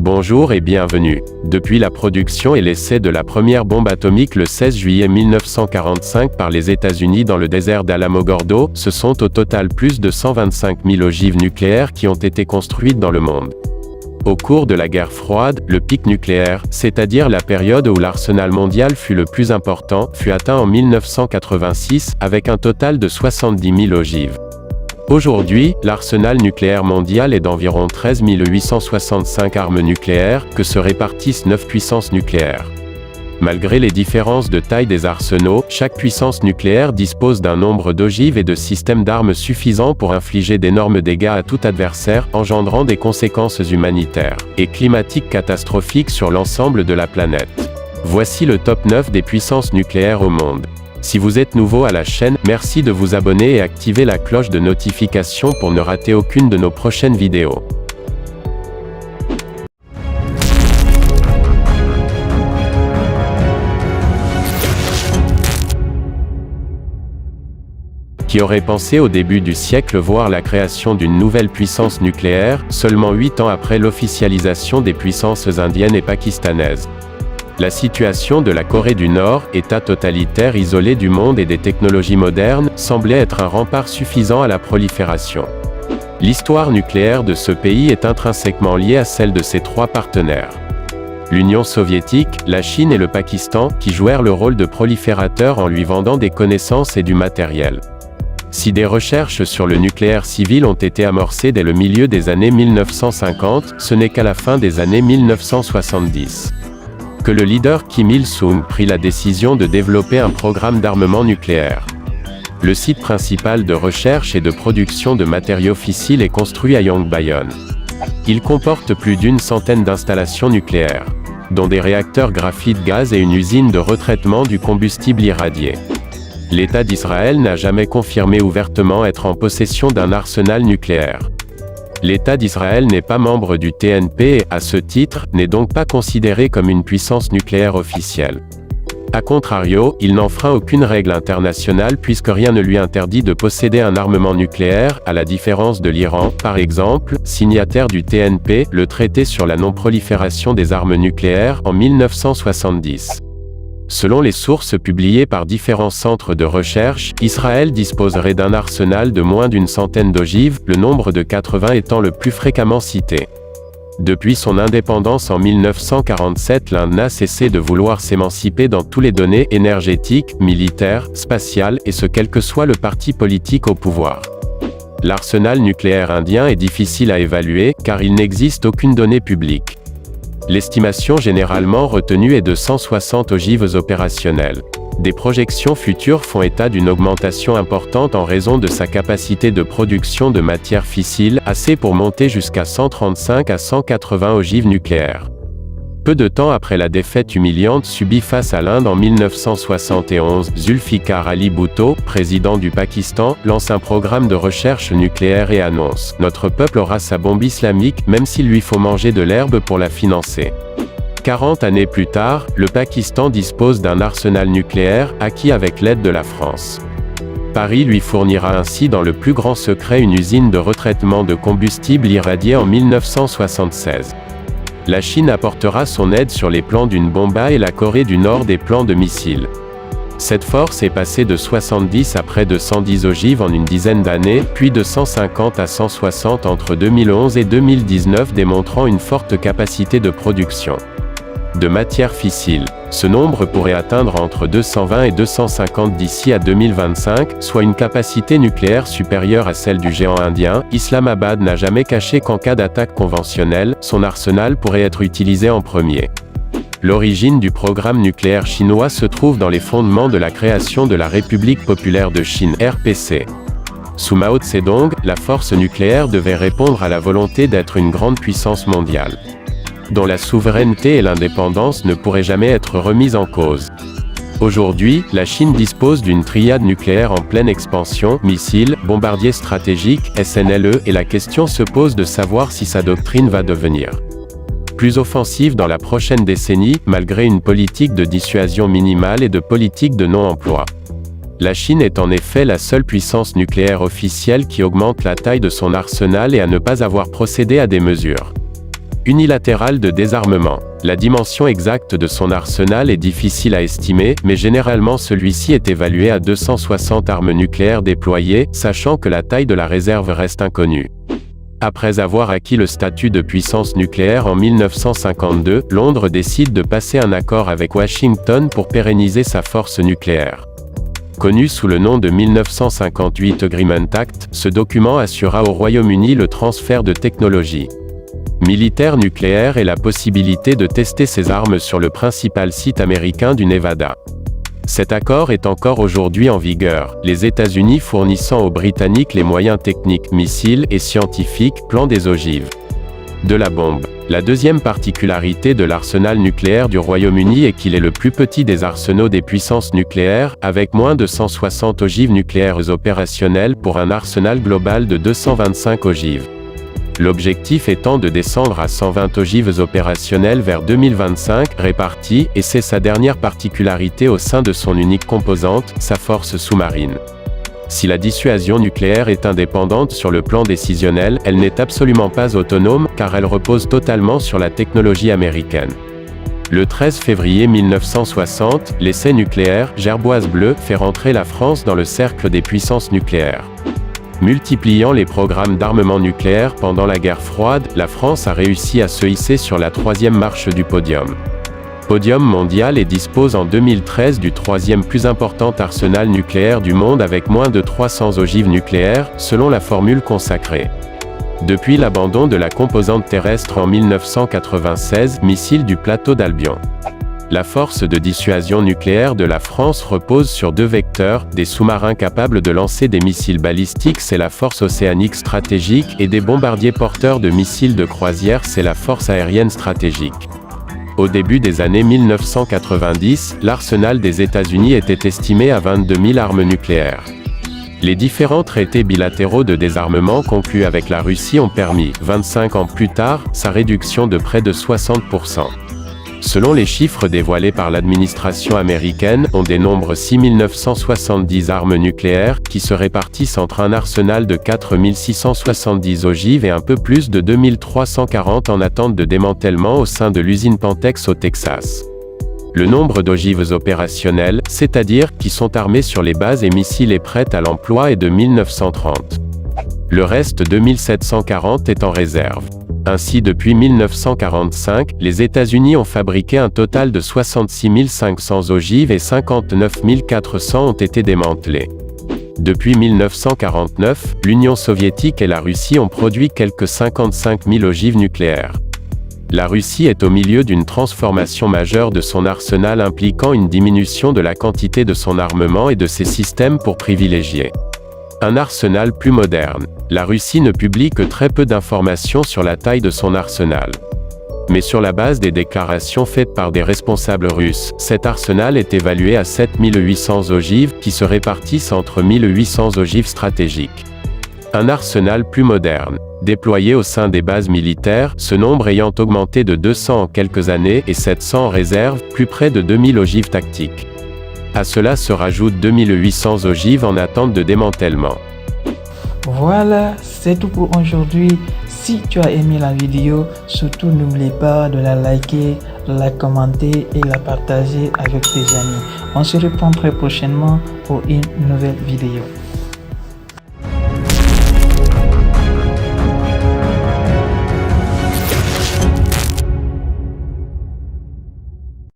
Bonjour et bienvenue. Depuis la production et l'essai de la première bombe atomique le 16 juillet 1945 par les États-Unis dans le désert d'Alamogordo, ce sont au total plus de 125 000 ogives nucléaires qui ont été construites dans le monde. Au cours de la guerre froide, le pic nucléaire, c'est-à-dire la période où l'arsenal mondial fut le plus important, fut atteint en 1986, avec un total de 70 000 ogives. Aujourd'hui, l'arsenal nucléaire mondial est d'environ 13 865 armes nucléaires, que se répartissent 9 puissances nucléaires. Malgré les différences de taille des arsenaux, chaque puissance nucléaire dispose d'un nombre d'ogives et de systèmes d'armes suffisants pour infliger d'énormes dégâts à tout adversaire, engendrant des conséquences humanitaires et climatiques catastrophiques sur l'ensemble de la planète. Voici le top 9 des puissances nucléaires au monde. Si vous êtes nouveau à la chaîne, merci de vous abonner et activer la cloche de notification pour ne rater aucune de nos prochaines vidéos. Qui aurait pensé au début du siècle voir la création d'une nouvelle puissance nucléaire, seulement 8 ans après l'officialisation des puissances indiennes et pakistanaises. La situation de la Corée du Nord, État totalitaire isolé du monde et des technologies modernes, semblait être un rempart suffisant à la prolifération. L'histoire nucléaire de ce pays est intrinsèquement liée à celle de ses trois partenaires. L'Union soviétique, la Chine et le Pakistan, qui jouèrent le rôle de proliférateurs en lui vendant des connaissances et du matériel. Si des recherches sur le nucléaire civil ont été amorcées dès le milieu des années 1950, ce n'est qu'à la fin des années 1970. Que le leader Kim Il-sung prit la décision de développer un programme d'armement nucléaire. Le site principal de recherche et de production de matériaux fissiles est construit à Yongbyon. Il comporte plus d'une centaine d'installations nucléaires, dont des réacteurs graphite-gaz et une usine de retraitement du combustible irradié. L'État d'Israël n'a jamais confirmé ouvertement être en possession d'un arsenal nucléaire. L'État d'Israël n'est pas membre du TNP et, à ce titre, n'est donc pas considéré comme une puissance nucléaire officielle. A contrario, il n'enfreint aucune règle internationale puisque rien ne lui interdit de posséder un armement nucléaire, à la différence de l'Iran, par exemple, signataire du TNP, le traité sur la non-prolifération des armes nucléaires, en 1970. Selon les sources publiées par différents centres de recherche, Israël disposerait d'un arsenal de moins d'une centaine d'ogives, le nombre de 80 étant le plus fréquemment cité. Depuis son indépendance en 1947, l'Inde n'a cessé de vouloir s'émanciper dans tous les domaines énergétiques, militaires, spatiales, et ce quel que soit le parti politique au pouvoir. L'arsenal nucléaire indien est difficile à évaluer, car il n'existe aucune donnée publique. L'estimation généralement retenue est de 160 ogives opérationnelles. Des projections futures font état d'une augmentation importante en raison de sa capacité de production de matières fissiles, assez pour monter jusqu'à 135 à 180 ogives nucléaires. Peu de temps après la défaite humiliante subie face à l'Inde en 1971, Zulfikar Ali Bhutto, président du Pakistan, lance un programme de recherche nucléaire et annonce « Notre peuple aura sa bombe islamique, même s'il lui faut manger de l'herbe pour la financer ». 40 années plus tard, le Pakistan dispose d'un arsenal nucléaire, acquis avec l'aide de la France. Paris lui fournira ainsi dans le plus grand secret une usine de retraitement de combustible irradié en 1976. La Chine apportera son aide sur les plans d'une bombe et la Corée du Nord des plans de missiles. Cette force est passée de 70 à près de 110 ogives en une dizaine d'années, puis de 150 à 160 entre 2011 et 2019, démontrant une forte capacité de production de matières fissiles. Ce nombre pourrait atteindre entre 220 et 250 d'ici à 2025, soit une capacité nucléaire supérieure à celle du géant indien. Islamabad n'a jamais caché qu'en cas d'attaque conventionnelle, son arsenal pourrait être utilisé en premier. L'origine du programme nucléaire chinois se trouve dans les fondements de la création de la République populaire de Chine, RPC. Sous Mao Tse-tung, la force nucléaire devait répondre à la volonté d'être une grande puissance mondiale, dont la souveraineté et l'indépendance ne pourraient jamais être remises en cause. Aujourd'hui, la Chine dispose d'une triade nucléaire en pleine expansion, missiles, bombardiers stratégiques, SNLE, et la question se pose de savoir si sa doctrine va devenir plus offensive dans la prochaine décennie, malgré une politique de dissuasion minimale et de politique de non-emploi. La Chine est en effet la seule puissance nucléaire officielle qui augmente la taille de son arsenal et à ne pas avoir procédé à des mesures Unilatéral de désarmement. La dimension exacte de son arsenal est difficile à estimer, mais généralement celui-ci est évalué à 260 armes nucléaires déployées, sachant que la taille de la réserve reste inconnue. Après avoir acquis le statut de puissance nucléaire en 1952, Londres décide de passer un accord avec Washington pour pérenniser sa force nucléaire. Connu sous le nom de 1958 Agreement Act, ce document assura au Royaume-Uni le transfert de technologies militaires nucléaires et la possibilité de tester ses armes sur le principal site américain du Nevada. Cet accord est encore aujourd'hui en vigueur, les États-Unis fournissant aux Britanniques les moyens techniques, missiles et scientifiques, plan des ogives de la bombe. La deuxième particularité de l'arsenal nucléaire du Royaume-Uni est qu'il est le plus petit des arsenaux des puissances nucléaires, avec moins de 160 ogives nucléaires opérationnelles pour un arsenal global de 225 ogives. L'objectif étant de descendre à 120 ogives opérationnelles vers 2025, réparties, et c'est sa dernière particularité au sein de son unique composante, sa force sous-marine. Si la dissuasion nucléaire est indépendante sur le plan décisionnel, elle n'est absolument pas autonome, car elle repose totalement sur la technologie américaine. Le 13 février 1960, l'essai nucléaire, Gerboise bleue, fait rentrer la France dans le cercle des puissances nucléaires. Multipliant les programmes d'armement nucléaire pendant la guerre froide, la France a réussi à se hisser sur la troisième marche du podium mondial et dispose en 2013 du troisième plus important arsenal nucléaire du monde avec moins de 300 ogives nucléaires, selon la formule consacrée. Depuis l'abandon de la composante terrestre en 1996, missile du plateau d'Albion. La force de dissuasion nucléaire de la France repose sur deux vecteurs, des sous-marins capables de lancer des missiles balistiques, c'est la force océanique stratégique, et des bombardiers porteurs de missiles de croisière, c'est la force aérienne stratégique. Au début des années 1990, l'arsenal des États-Unis était estimé à 22 000 armes nucléaires. Les différents traités bilatéraux de désarmement conclus avec la Russie ont permis, 25 ans plus tard, sa réduction de près de 60%. Selon les chiffres dévoilés par l'administration américaine, on dénombre 6 970 armes nucléaires, qui se répartissent entre un arsenal de 4 670 ogives et un peu plus de 2 340 en attente de démantèlement au sein de l'usine Pantex au Texas. Le nombre d'ogives opérationnelles, c'est-à-dire qui sont armées sur les bases et missiles et prêtes à l'emploi, est de 1930. Le reste, 2740, est en réserve. Ainsi, depuis 1945, les États-Unis ont fabriqué un total de 66 500 ogives et 59 400 ont été démantelées. Depuis 1949, l'Union soviétique et la Russie ont produit quelques 55 000 ogives nucléaires. La Russie est au milieu d'une transformation majeure de son arsenal impliquant une diminution de la quantité de son armement et de ses systèmes pour privilégier un arsenal plus moderne. La Russie ne publie que très peu d'informations sur la taille de son arsenal. Mais sur la base des déclarations faites par des responsables russes, cet arsenal est évalué à 7 800 ogives, qui se répartissent entre 1 800 ogives stratégiques. Un arsenal plus moderne. Déployé au sein des bases militaires, ce nombre ayant augmenté de 200 en quelques années et 700 en réserve, plus près de 2000 ogives tactiques. À cela se rajoutent 2800 ogives en attente de démantèlement. Voilà, c'est tout pour aujourd'hui. Si tu as aimé la vidéo, surtout n'oublie pas de la liker, la commenter et la partager avec tes amis. On se reprend très prochainement pour une nouvelle vidéo.